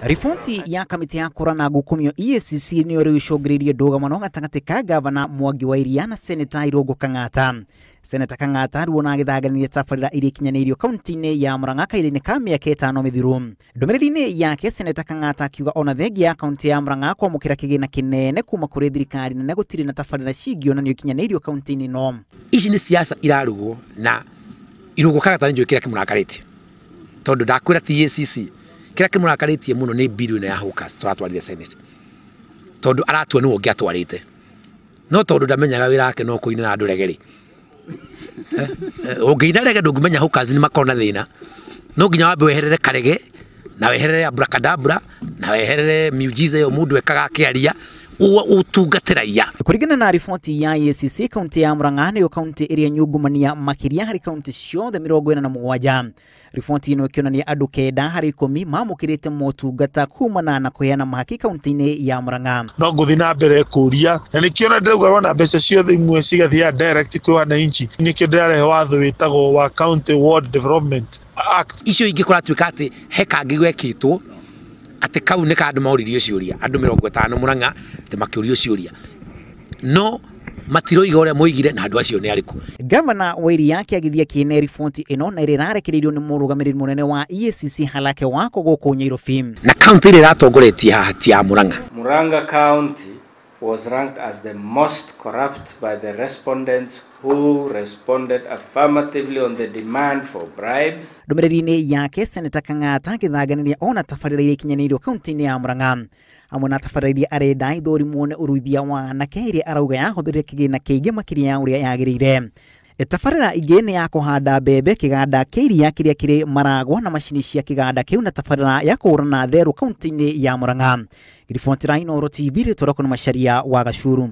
Riboti ya kamiti ya kurana gukumio EACC ni rĩcũngĩrĩirie ndũgamano gatagatĩ ka gavana Mwangi wa Iria na Seneta Irũngũ Kang'ata. Seneta Kang'ata ruona agĩthaganirie tabarĩra iria ikinyanĩirio kaunti-inĩ ya Murang'a kahinda-inĩ ka mĩaka 5 mĩthiru. Ndũmĩrĩri-inĩ yake Seneta Kang'ata akiuga ona thengia ya kaunti ya Murang'a kwamũkĩra kĩgĩna kĩnene kuma kũrĩ thirikari nene gũtirĩ na tabarĩra cingĩonanio ikinyanĩirio kaunti-inĩ ĩno. Ici nĩ siasa irarugwo na Irũngũ Kang'ata nĩnjũĩ kĩrĩa kĩmũrakarĩtie, tondũ ndakwĩra EACC kira kimurakarĩtie muno ni bilioni ya hawkers twatwarire Senate, tondu aratua ni wongia atwarite no tondu ndamenyaga wira wake no kuina na andu regeri ungiina rege ndungimenya hawkers ni makona thina, no nginya wambe weherere karege na weherere abracadabra na weherere miujiza yo mundu ekaga akiaria utungatiraia. Kuringana na riboti ya EACC, kaunti ya Murang'a niyo kaunti ĩrĩa nyungumania makiria harĩ kaunti ciothe 47. Riboti ĩno ĩkĩonania andũ 9 harĩ 10 mamũkĩrĩte motungata kumana na kũheana mahaki kaunti-inĩ ya Murang'a. No ngũthi na mbere kũria na nĩkĩo ndĩrauga wona mbeca ciothe imwe cigathiĩ direct kwĩ wananchi, nĩkĩo ndĩrarehe watho wĩtagwo wa County Ward Development Act. Icio ingĩkora tuĩka atĩ he kangĩ gwekĩtwo atĩ kau nĩ ka andũ maũririo ciũria, andũ 50 Murang'a atĩ makĩũrio ciũria, no matiroiga ũrĩa moigire na andũ acio nĩ arĩkũ. Gavana wa Iria akĩagithia kĩene riboti ĩno na ĩrĩa ĩrarekereirio nĩ mũrũgamĩrĩri mũnene wa EACC Halake Wako gũkũ Nyairobi. Na kaunti ĩrĩa ĩratongoretie haha ti ya Murang'a. Murang'a County was ranked as the most corrupt by the respondents who responded affirmatively on the demand for bribes. Ndũmĩrĩri-inĩ yake Seneta Kang'ata agĩthaganiria ona tabarĩra iria ikinyanĩirio kaunti-inĩ ya Murang'a. Amwe na tabarĩra iria arenda ithũrimwo nĩ ũruithia wa anake ĩrĩa arauga yahũthĩrire kĩgĩna kĩingĩ makĩria ya ũrĩa yagĩrĩire. Tabarĩra ingĩ nĩ ya kũhanda mbembe kĩganda kĩa iria kĩrĩa kĩrĩ Maragwa na macini cia kĩganda kĩu na tabarĩra ya kũhũrana therũ kaunti-inĩ ya Murang'a. Riboti ya Inooro TV rĩtwarwo nĩ Macharia wa Gacuru.